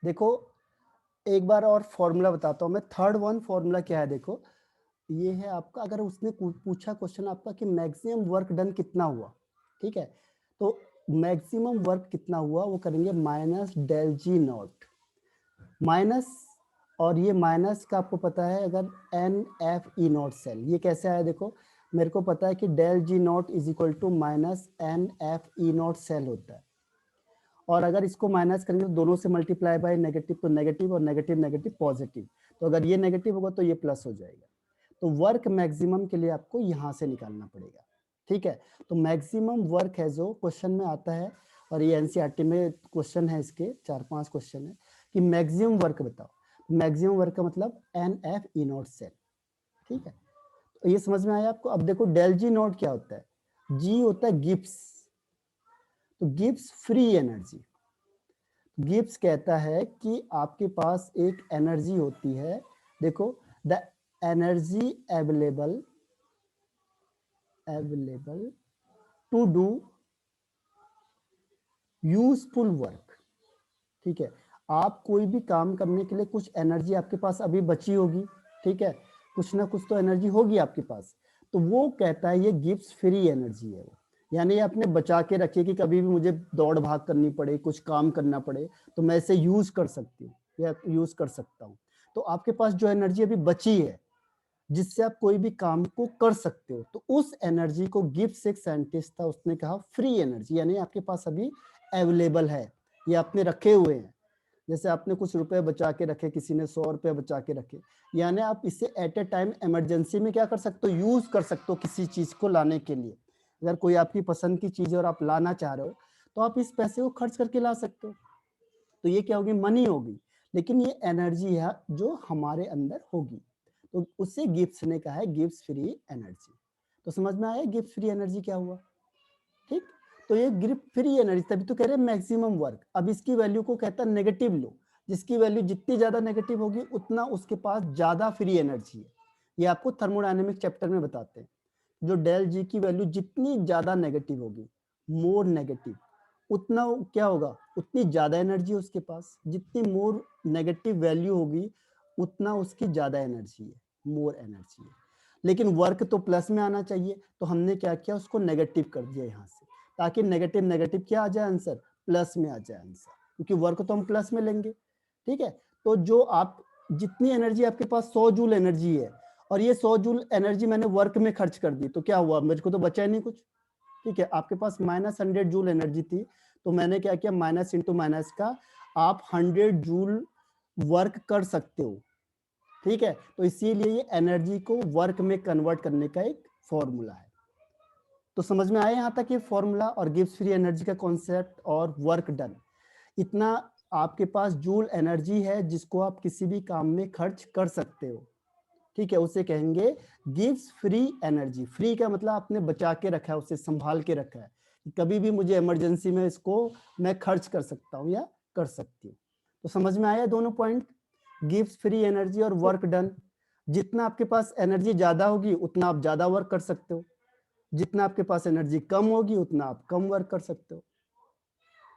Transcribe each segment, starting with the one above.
देखो एक बार और फॉर्मूला बताता हूँ मैं। थर्ड वन फॉर्मूला क्या है, देखो ये है आपका, अगर उसने पूछा क्वेश्चन आपका कि मैक्सिमम वर्क डन कितना हुआ, ठीक है, तो मैक्सिमम वर्क कितना हुआ वो करेंगे minus del G naught, minus, और ये माइनस का आपको पता है अगर N F E naught cell, ये कैसे आया, देखो मेरे को पता है कि del G naught is equal to minus N F E naught cell होता है, और अगर इसको माइनस करेंगे तो दोनों से मल्टीप्लाई बाय नेगेटिव, तो नेगेटिव और नेगेटिव नेगेटिव पॉजिटिव, तो अगर ये नेगेटिव होगा तो ये प्लस हो जाएगा। तो वर्क मैक्सिमम के लिए आपको यहाँ से निकालना पड़ेगा, ठीक है। तो मैक्सिमम वर्क है जो क्वेश्चन में आता है, और ये एनसीईआरटी में क्वेश्चन है, इसके 4-5 क्वेश्चन है कि मैक्सिमम वर्क बताओ। मैक्सिमम वर्क का मतलब N F E naught cell, ठीक है। तो ये समझ में आया आपको। अब देखो डेल जी नॉट क्या होता है, जी होता है गिब्स, तो गिब्स फ्री एनर्जी। गिब्स कहता है कि आपके पास एक एनर्जी होती है, देखो the energy available to do useful work, ठीक है। आप कोई भी काम करने के लिए कुछ एनर्जी आपके पास अभी बची होगी, ठीक है, कुछ ना कुछ तो एनर्जी होगी आपके पास, तो वो कहता है ये गिब्स फ्री एनर्जी है वो, यानी आपने बचा के रखी कि कभी भी मुझे दौड़ भाग करनी पड़े, कुछ काम करना पड़े, तो मैं इसे यूज कर सकती हूँ या यूज कर सकता हूँ। तो आपके पास जो एनर्जी अभी बची है जिससे आप कोई भी काम को कर सकते हो, तो उस एनर्जी को गिब्स एक साइंटिस्ट था, उसने कहा फ्री एनर्जी, यानी आपके पास अभी अवेलेबल है, ये आपने रखे हुए हैं। जैसे आपने कुछ रुपए बचा के रखे, किसी ने 100 रुपए बचा के रखे, यानी आप इसे एट ए टाइम इमरजेंसी में क्या कर सकते हो, यूज कर सकते हो किसी चीज को लाने के लिए। अगर कोई आपकी पसंद की चीज है और आप लाना चाह रहे हो तो आप इस पैसे को खर्च करके ला सकते हो, तो ये क्या होगी, मनी होगी, लेकिन ये एनर्जी है जो हमारे अंदर होगी, तो उससे गिब्स ने कहा है गिब्स फ्री एनर्जी। तो समझ में आया गिब्स फ्री एनर्जी क्या हुआ, ठीक। तो ये गिब्स फ्री एनर्जी, तभी तो कह रहे हैं मैक्सिमम वर्क। अब इसकी वैल्यू को कहता है नेगेटिव लो, जिसकी वैल्यू जितनी ज्यादा नेगेटिव होगी उतना उसके पास ज्यादा फ्री एनर्जी है। ये आपको थर्मोडायनेमिक चैप्टर में बताते हैं, जो डेल जी की वैल्यू जितनी ज्यादा नेगेटिव होगी, मोर नेगेटिव, उतना क्या होगा, उतनी ज्यादा एनर्जी है उसके पास। जितनी मोर नेगेटिव वैल्यू होगी उतना उसकी ज्यादा एनर्जी है, मोर एनर्जी है। लेकिन वर्क तो प्लस में आना चाहिए, तो हमने क्या किया, उसको नेगेटिव कर दिया यहाँ से, ताकि नेगेटिव नेगेटिव क्या आ जाए, आंसर प्लस में आ जाए आंसर, क्योंकि वर्क तो हम प्लस में लेंगे, ठीक है। तो जो आप जितनी एनर्जी आपके पास 100 जूल एनर्जी है, और ये 100 जूल एनर्जी मैंने वर्क में खर्च कर दी, तो क्या हुआ, मेरे को तो बचा ही नहीं कुछ, ठीक है। आपके पास -100 जूल एनर्जी थी, तो मैंने क्या किया, माइनस इंटू माइनस का, आप 100 जूल वर्क कर सकते हो, ठीक है। तो इसीलिए ये एनर्जी को वर्क में कन्वर्ट करने का एक फॉर्मूला है। तो समझ में आया यहाँ तक ये फॉर्मूला और गिब्स फ्री एनर्जी का कॉन्सेप्ट और वर्क डन। इतना आपके पास जूल एनर्जी है जिसको आप किसी भी काम में खर्च कर सकते हो, ठीक है, उसे कहेंगे गिव्स फ्री एनर्जी। फ्री का मतलब आपने बचा के रखा है, उसे संभाल के रखा है, कभी भी मुझे इमरजेंसी में इसको मैं खर्च कर सकता हूँ या कर सकती हूँ। तो समझ में आया दोनों पॉइंट, गिव्स फ्री एनर्जी और वर्क डन। जितना आपके पास एनर्जी ज्यादा होगी उतना आप ज्यादा वर्क कर सकते हो, जितना आपके पास एनर्जी कम होगी उतना आप कम वर्क कर सकते हो,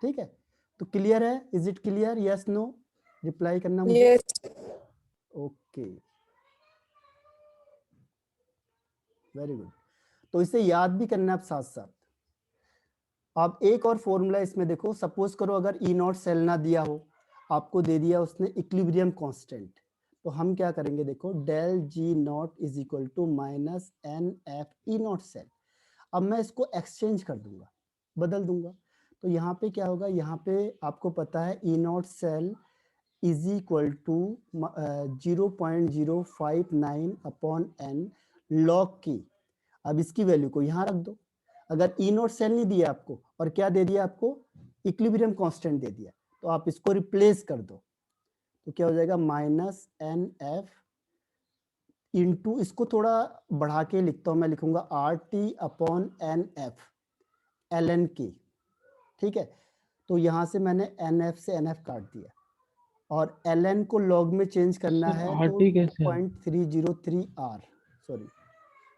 ठीक है। तो क्लियर है, is it clear, yes no, reply करना मुझे। Okay, very good. तो इसे याद भी करना आप साथ साथ। आप एक और फॉर्मूला इसमें देखो, सपोज करो अगर ई नॉट सेल ना दिया हो, आपको दे दिया उसने इक्विलिब्रियम कांस्टेंट, तो हम क्या करेंगे, देखो del G naught is equal to minus N F E naught cell. अब मैं इसको एक्सचेंज कर दूंगा, बदल दूंगा, तो यहाँ पे क्या होगा, यहाँ पे आपको पता है E naught cell is equal to 0.059 upon n log K. अब इसकी वैल्यू को यहाँ रख दो। अगर ई नॉट सेल नहीं दिया आपको और क्या दे दिया आपको, इक्विलिब्रियम कांस्टेंट दे दिया, तो आप इसको रिप्लेस कर दो, तो क्या हो जाएगा, माइनस एन एफ इंटू, इसको थोड़ा बढ़ा के लिखता हूं मैं, लिखूंगा R T upon N F L N की, ठीक है। तो यहां से मैंने एन एफ से एन एफ काट दिया, और एल एन को लॉग में चेंज करना है तो आरटी कैसे है? 2.303 आर, सॉरी,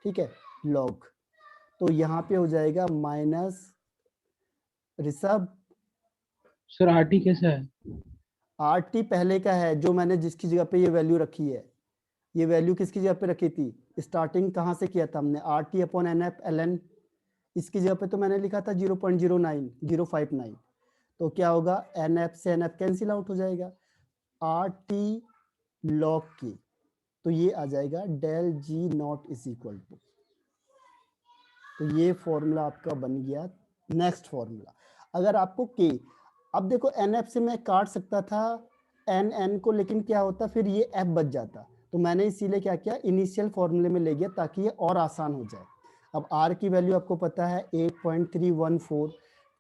ठीक है, लॉग। तो यहाँ पे हो जाएगा माइनस, ऋषभ सर आरटी कैसे है? RT पहले का है, जो मैंने जिसकी जगह पे ये वैल्यू रखी है, ये वैल्यू किसकी जगह पे रखी थी, स्टार्टिंग कहाँ से किया था हमने, RT अपॉन NF ln, इसकी जगह पे तो मैंने लिखा था 0.09059, तो क्या होगा, NF से NF कैंसिल आउट हो जाएगा, RT log K, तो ये आ जाएगा del G naught is equal to, तो ये फॉर्मूला आपका बन गया। नेक्स्ट फॉर्मूला, अगर आपको K, अब देखो NF से मैं काट सकता था N को, लेकिन क्या होता फिर ये F बच जाता, तो मैंने इसीलिए क्या किया, इनिशियल फॉर्मूले में ले गया ताकि ये और आसान हो जाए। अब R की वैल्यू आपको पता है 8.314,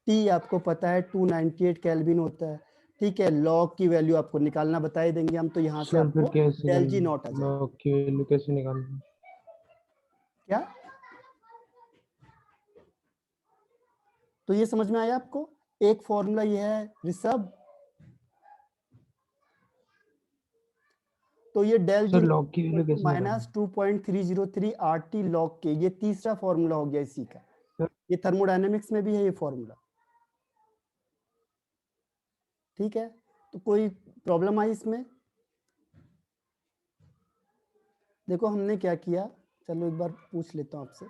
T आपको पता है 298 केल्विन होता है, ठीक है। लॉग की वैल्यू आपको निकालना बता ही देंगे हम, तो यहाँ से सर फिर आपको कैसे डेल जी नॉट आ जाएगा। लॉग की वैल्यू कैसे निकालना? क्या, तो ये समझ में आया आपको, एक फॉर्मूला ये है ऋषभ, तो ये डेल जी सर लॉग की वैल्यू कैसे माइनस निकालना? 2.303 RT लॉग के, ये तीसरा फॉर्मूला हो गया इसी का, सर ये थर्मोडायनेमिक्स में भी है ये फॉर्मूला, ठीक है। तो कोई प्रॉब्लम आई इसमें, देखो हमने क्या किया, चलो एक बार पूछ लेता हूं आपसे,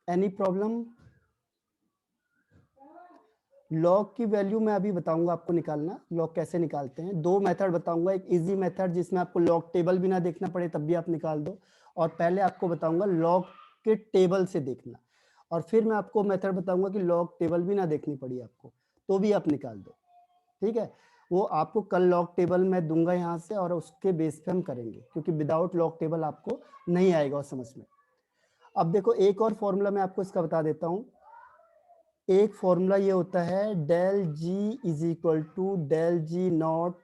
एनी प्रॉब्लम। लॉग की वैल्यू मैं अभी बताऊंगा आपको निकालना, लॉग कैसे निकालते हैं, दो मेथड बताऊंगा, एक इजी मेथड जिसमें आपको लॉग टेबल भी ना देखना पड़े तब भी आप निकाल दो, और पहले आपको बताऊंगा लॉग के टेबल से देखना, और फिर मैं आपको मेथड बताऊंगा कि लॉग टेबल भी ना देखनी पड़ी आपको तो भी आप निकाल दो, ठीक है। वो आपको कल लॉग टेबल मैं दूंगा यहाँ से, और उसके बेस पे हम करेंगे, क्योंकि विदाउट लॉग टेबल आपको नहीं आएगा समझ में। अब देखो एक और फॉर्मूला मैं आपको इसका बता देता हूँ, एक फॉर्मूला ये होता है del G is equal to del G naught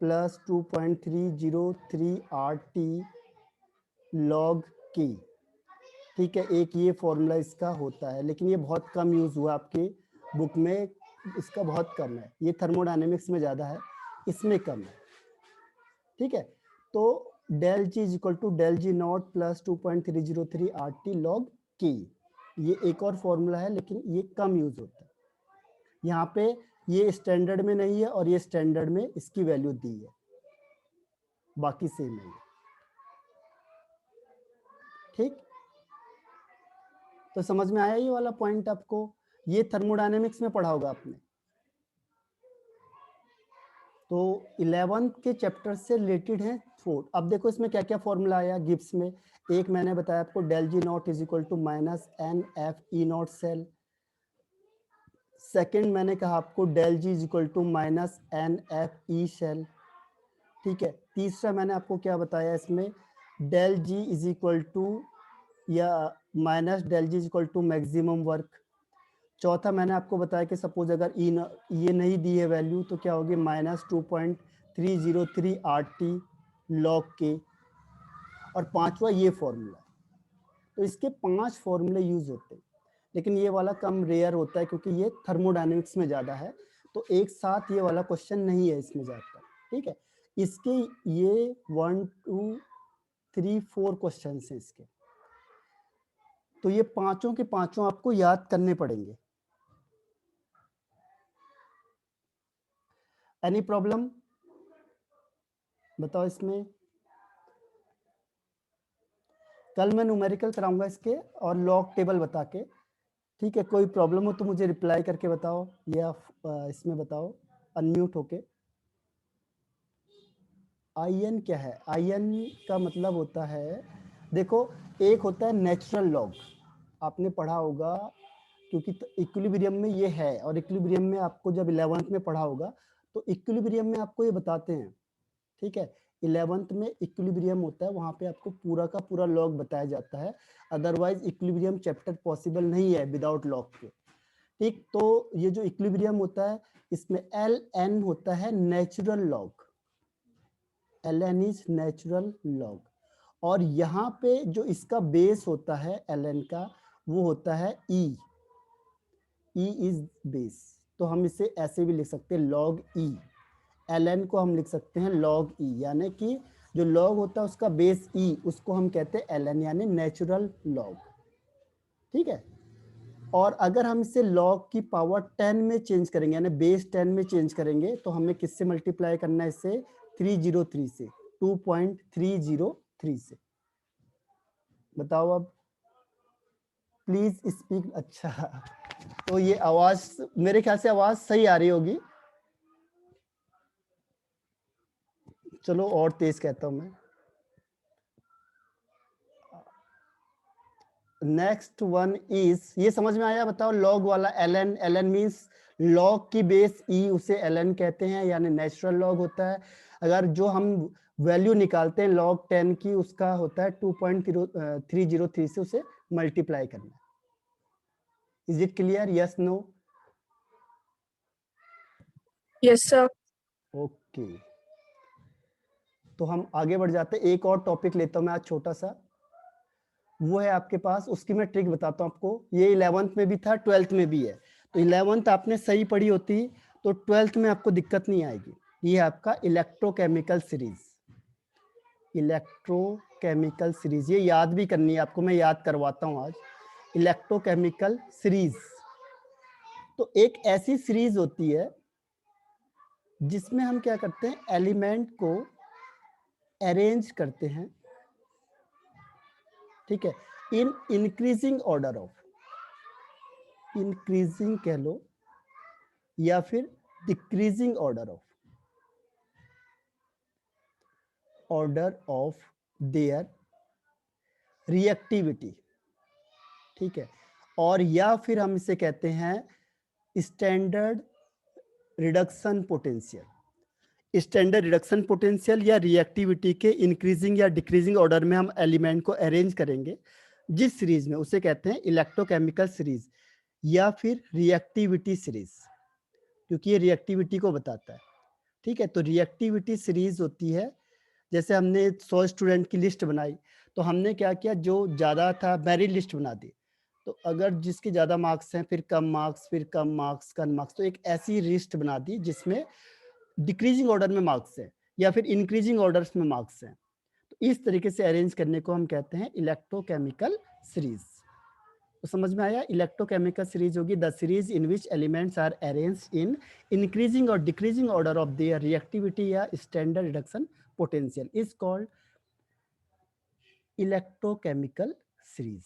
plus 2.303 RT log की, ठीक है। एक ये फॉर्मूला इसका होता है, लेकिन ये बहुत कम यूज हुआ आपके बुक में, इसका बहुत कम है, ये थर्मोडायनेमिक्स में ज्यादा है, इसमें कम है, ठीक है। तो del G is equal to del G naught plus 2.303 RT log की, ये एक और फॉर्मूला है, लेकिन ये कम यूज होता है, यहाँ पे ये स्टैंडर्ड में नहीं है और ये स्टैंडर्ड में इसकी वैल्यू दी है, बाकी सेम है, ठीक। तो समझ में आया ये वाला पॉइंट आपको, ये थर्मोडायनेमिक्स में पढ़ा होगा आपने। तो 11th के चैप्टर से रिलेटेड है 4। अब देखो इसमें क्या क्या फॉर्मूला आया गिब्स में, एक मैंने बताया आपको del G naught is equal to minus N F E naught cell, second मैंने कहा आपको del G is equal to minus N F E cell, ठीक है। तीसरा मैंने आपको क्या बताया इसमें, del G is equal to या minus del G is equal to maximum work. चौथा मैंने आपको बताया कि सपोज अगर ये नहीं दी है वैल्यू तो क्या होगी, माइनस 2.303 RT लॉग के, और पांचवा ये फॉर्मूला। तो इसके 5 फॉर्मूले यूज होते हैं, लेकिन ये वाला कम रेयर होता है क्योंकि ये थर्मोडायनेमिक्स में ज्यादा है, तो एक साथ ये वाला क्वेश्चन नहीं है इसमें ज्यादा, ठीक है। इसके ये 1 2 3 4 क्वेश्चन हैं इसके, तो ये पांचों के पांचों आपको याद करने पड़ेंगे। एनी प्रॉब्लम बताओ इसमें, कल मैं न्यूमेरिकल कराऊंगा इसके और लॉग टेबल बता के, ठीक है। कोई प्रॉब्लम हो तो मुझे रिप्लाई करके बताओ, या इसमें बताओ अनम्यूट होके। आईएन क्या है, आईएन का मतलब होता है, देखो एक होता है नेचुरल लॉग, आपने पढ़ा होगा, क्योंकि इक्विलिब्रियम में ये है, और इक्विलिब्रियम में आपको जब 11th में पढ़ा होगा तो इक्विलिब्रियम में आपको ये बताते हैं, ठीक है। 11th में इक्विलिब्रियम होता है, वहां पे आपको पूरा का पूरा लॉग बताया जाता है, अदरवाइज इक्विलिब्रियम चैप्टर पॉसिबल नहीं है विदाउट लॉग के, ठीक। तो ये जो इक्विलिब्रियम होता है इसमें एल एन होता है natural log, L N is natural log, और यहाँ पे जो इसका बेस होता है एल एन का वो होता है ई, ई इज बेस, तो हम इसे ऐसे भी लिख सकते हैं लॉग ई, एल एन को हम लिख सकते हैं लॉग ई, यानी कि जो लॉग होता है उसका बेस ई, उसको हम कहते हैं एल एन यानी नेचुरल लॉग, ठीक है। और अगर हम इसे log की पावर 10 में चेंज करेंगे, यानी बेस 10 में चेंज करेंगे, तो हमें किससे मल्टीप्लाई करना है? इसे 303 से, 2.303 से। बताओ अब, प्लीज स्पीक। अच्छा, तो ये आवाज, मेरे ख्याल से आवाज सही आ रही होगी। चलो और तेज कहता हूं मैं। नेक्स्ट वन इज, ये समझ में आया? बताओ, लॉग वाला ln, ln मीन्स लॉग की बेस e, उसे ln कहते हैं, यानी नेचुरल लॉग होता है। अगर जो हम वैल्यू निकालते हैं लॉग 10 की, उसका होता है 2.303 से उसे मल्टीप्लाई करना। Is it clear? Yes, no? Yes sir. Okay, तो हम आगे बढ़ जाते हैं। एक और टॉपिक लेता हूं मैं आज, छोटा सा, वो है आपके पास, उसकी मैं ट्रिक बताता हूं आपको। ये 11th में भी था, 12th में भी है। तो 11th आपने सही पढ़ी होती तो 12th में आपको दिक्कत नहीं आएगी। ये है आपका इलेक्ट्रोकेमिकल सीरीज। इलेक्ट्रोकेमिकल सीरीज, ये याद भी करनी है आपको, मैं याद करवाता हूं आज। इलेक्ट्रोकेमिकल सीरीज तो एक ऐसी सीरीज होती है जिसमें हम क्या करते हैं, एलिमेंट को अरेंज करते हैं, ठीक है, in increasing order of, increasing कह लो या फिर decreasing order of their reactivity, ठीक है, और या फिर हम इसे कहते हैं standard reduction potential. Standard reduction potential या रिएक्टिविटी के इंक्रीजिंग या डिक्रीजिंग ऑर्डर में हम एलिमेंट को अरेंज करेंगे जिस सीरीज में, उसे कहते हैं इलेक्ट्रोकेमिकल सीरीज या फिर रिएक्टिविटी सीरीज, क्योंकि ये रिएक्टिविटी को बताता है, ठीक है। तो रिएक्टिविटी सीरीज होती है, जैसे हमने 100 स्टूडेंट की लिस्ट बनाई, तो हमने क्या किया, जो ज्यादा था मेरिट लिस्ट बना दी। तो अगर जिसके ज्यादा मार्क्स हैं, फिर कम मार्क्स, फिर कम मार्क्स, कम मार्क्स, तो एक ऐसी लिस्ट बना दी जिसमें डिक्रीजिंग ऑर्डर में मार्क्स है या फिर इंक्रीजिंग ऑर्डर्स में मार्क्स हैं। तो इस तरीके से अरेंज करने को हम कहते हैं इलेक्ट्रोकेमिकल सीरीज। तो समझ में आया? इलेक्ट्रोकेमिकल सीरीज होगी the series in which elements are arranged in increasing और decreasing order of their reactivity या standard reduction potential is called electrochemical series.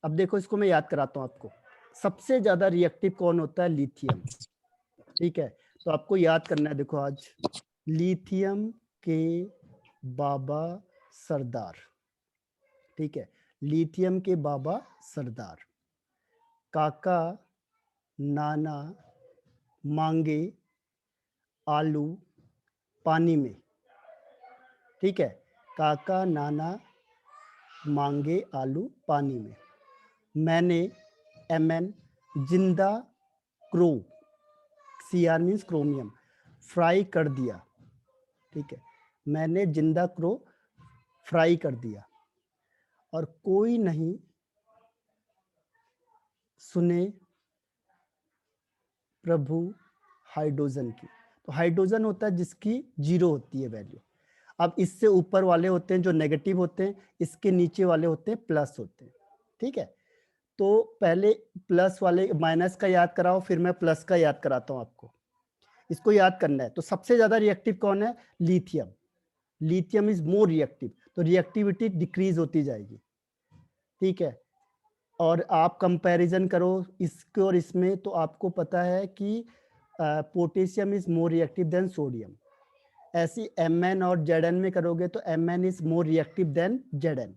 अब देखो, इसको मैं याद कराता हूं आपको। सबसे ज्यादा रिएक्टिव कौन होता है? लिथियम, ठीक है। तो आपको याद करना है, देखो आज लिथियम के बाबा सरदार, ठीक है, लिथियम के बाबा सरदार, काका नाना मांगे आलू पानी में, ठीक है, काका नाना मांगे आलू पानी में, मैंने Mn जिंदा crow, Cr means chromium, fry कर दिया, ठीक है, मैंने जिंदा क्रो फ्राई कर दिया, और कोई नहीं सुने प्रभु हाइड्रोजन की। तो हाइड्रोजन होता है जिसकी 0 होती है वैल्यू। अब इससे ऊपर वाले होते हैं जो नेगेटिव होते हैं, इसके नीचे वाले होते हैं प्लस होते हैं, ठीक है। तो पहले प्लस वाले, माइनस का याद कराओ, फिर मैं प्लस का याद कराता हूं आपको। इसको याद करना है। तो सबसे ज्यादा रिएक्टिव कौन है? Lithium. Lithium is more reactive, तो रिएक्टिविटी डिक्रीज होती जाएगी, ठीक है। और आप कंपैरिजन करो इसके और इसमें, तो आपको पता है कि potassium is more reactive than sodium. ऐसी Mn और Zn में करोगे तो Mn is more reactive than Zn।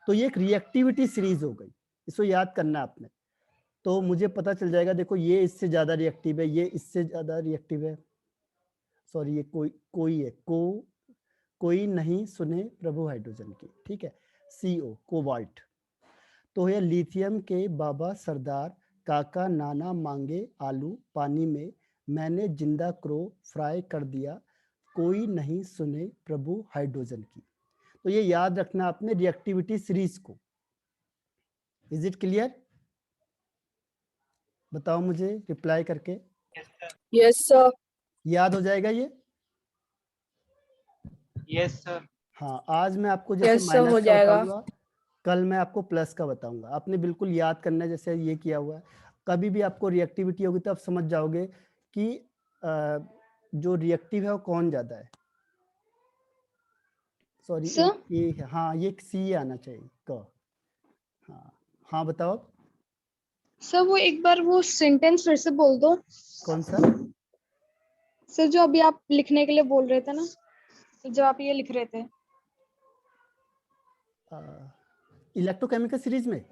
तो ये एक रिएक्टिविटी सीरीज हो गई, इसको याद करना आपने। तो मुझे पता चल जाएगा, देखो ये इससे ज्यादा रिएक्टिव है, ये इससे ज्यादा रिएक्टिव है, सॉरी ये कोई है, कोई नहीं सुने प्रभु हाइड्रोजन की, ठीक है, CO कोबाल्ट। तो ये लिथियम के बाबा सरदार, काका नाना मांगे आलू पानी में, मैंने जिंदा क्रो फ्राई कर दिया, कोई नहीं सुने प्रभु हाइड्रोजन की। तो ये याद रखना आपने रिएक्टिविटी सीरीज को। Is it clear? बताओ मुझे रिप्लाई करके। Yes sir. याद हो जाएगा ये? Yes sir. हाँ, आज मैं आपको जैसे यस सर, हो माइनस का जाएगा। बताऊंगा, कल मैं आपको प्लस का बताऊंगा। आपने बिल्कुल याद करना है, जैसे ये किया हुआ है। कभी भी आपको रिएक्टिविटी होगी तो आप समझ जाओगे कि जो रिएक्टिव है वो कौन ज्यादा है। सॉरी, सर एक ए है, हाँ ये सी आना चाहिए क। हाँ हाँ बताओ सर वो एक बार वो सेंटेंस फिर से बोल दो। कौन सा। सर जो अभी आप लिखने के लिए बोल रहे थे ना, जब आप ये लिख रहे थे। इलेक्ट्रोकेमिकल सीरीज में।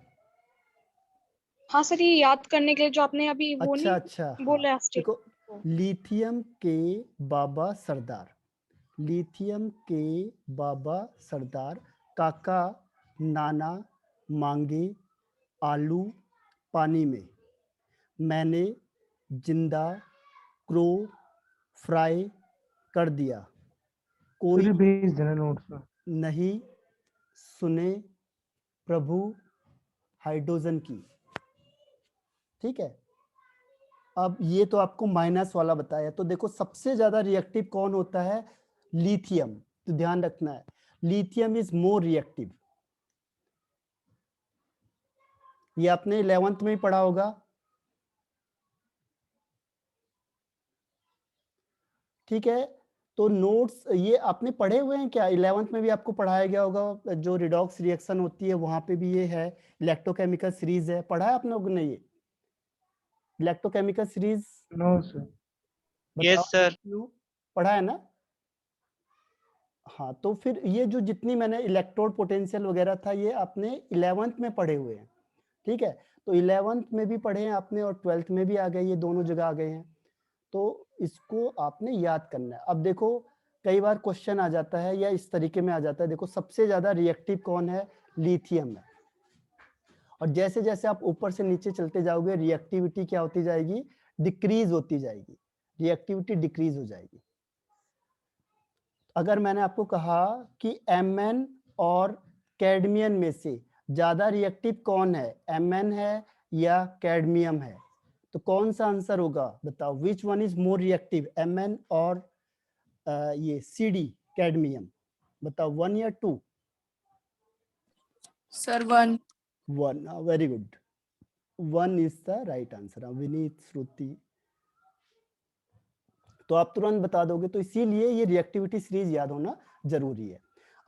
हाँ सर, ये याद करने के लिए जो आपने अभी वो अच्छा नहीं अच्छा, हाँ बोला देखो, स्टेट। लिथियम के बाबा सरदार, लिथियम के बाबा सरदार, काका नाना मांगे आलू पानी में, मैंने जिंदा क्रो फ्राई कर दिया, कोई सर भेज देना नोट्स में। नहीं सुने प्रभु हाइड्रोजन की। ठीक है, अब ये तो आपको माइनस वाला बताया। तो देखो सबसे ज्यादा रिएक्टिव कौन होता है, लिथियम। तो ध्यान रखना है, लिथियम इज मोर रिएक्टिव। ये आपने 11th में ही पढ़ा होगा। ठीक है, तो नोट्स ये आपने पढ़े हुए हैं क्या, 11th में भी आपको पढ़ाया गया होगा। जो रिडॉक्स रिएक्शन होती है वहां पे भी ये है, इलेक्ट्रोकेमिकल सीरीज है, पढ़ा है आप लोगों ने ये इलेक्ट्रोकेमिकल सीरीज। No sir. बताओ Yes, sir. क्यों, पढ़ा है ना। हाँ, तो फिर ये जो जितनी मैंने इलेक्ट्रोड पोटेंशियल वगैरह था ये आपने 11th में पढ़े हुए हैं। ठीक है, तो 11th में भी पढ़े हैं आपने और 12th में भी आ गए, ये दोनों जगह आ गए हैं। तो इसको आपने याद करना है। अब देखो कई बार क्वेश्चन आ जाता है या इस तरीके में आ जाता है, देखो सबसे ज्यादा रिएक्टिव कौन है, लिथियम है। और जैसे जैसे आप ऊपर से नीचे चलते जाओगे रिएक्टिविटी क्या होती जाएगी, डिक्रीज होती जाएगी, रिएक्टिविटी डिक्रीज हो जाएगी। अगर मैंने आपको कहा कि Mn और कैडमियम में से ज्यादा रिएक्टिव कौन है, Mn है या कैडमियम है, तो कौन सा आंसर होगा बताओ, which one is more reactive, Mn और ये Cd कैडमियम, बताओ 1 या 2। Sir, 1. 1, very good, 1 is the right answer. Vineet Shruti, तो आप तुरंत बता दोगे। तो इसीलिए ये रिएक्टिविटी सीरीज याद होना जरूरी है।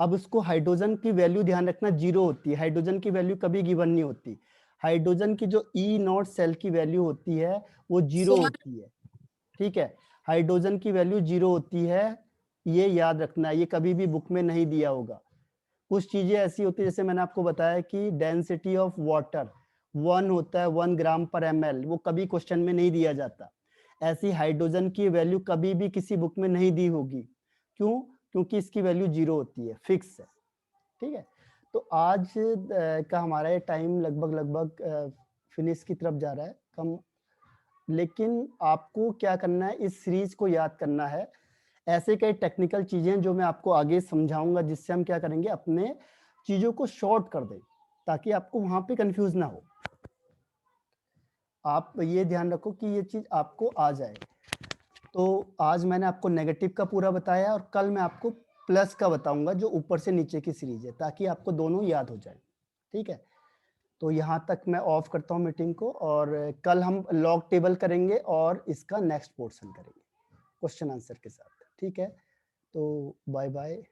अब उसको हाइड्रोजन की वैल्यू ध्यान रखना 0 होती है, हाइड्रोजन की वैल्यू कभी गिवन नहीं होती। हाइड्रोजन की जो E0 सेल की वैल्यू होती है वो 0 होती है। ठीक है, हाइड्रोजन की वैल्यू 0 होती है, ये याद रखना है, ये कभी भी बुक में नहीं दिया होगा। कुछ चीजें ऐसी होती है, जैसे मैंने आपको बताया कि डेंसिटी ऑफ वाटर 1 होता है 1 ग्राम पर ml, वो कभी क्वेश्चन में नहीं दिया जाता। ऐसी हाइड्रोजन की वैल्यू कभी भी किसी बुक में नहीं दी होगी। क्यों, क्योंकि इसकी वैल्यू 0 होती है, फिक्स है। ठीक है, तो आज का हमारा ये टाइम लगभग फिनिश की तरफ जा रहा है कम, लेकिन आपको क्या करना है, इस सीरीज को याद करना है। ऐसे कई टेक्निकल चीजें जो मैं आपको आगे समझाऊंगा, जिससे हम क्या करेंगे, अपने चीजों को शॉर्ट कर दें ताकि आपको वहां पे कंफ्यूज ना हो। आप ये ध्यान रखो कि ये चीज आपको आ जाए। तो आज मैंने आपको नेगेटिव का पूरा बताया और कल मैं आपको प्लस का बताऊंगा जो ऊपर से नीचे की सीरीज है, ताकि आपको दोनों याद हो जाए। ठीक है, तो यहाँ तक मैं ऑफ करता हूँ मीटिंग को, और कल हम लॉग टेबल करेंगे और इसका नेक्स्ट पोर्शन करेंगे क्वेश्चन आंसर के साथ। ठीक है, तो बाय बाय।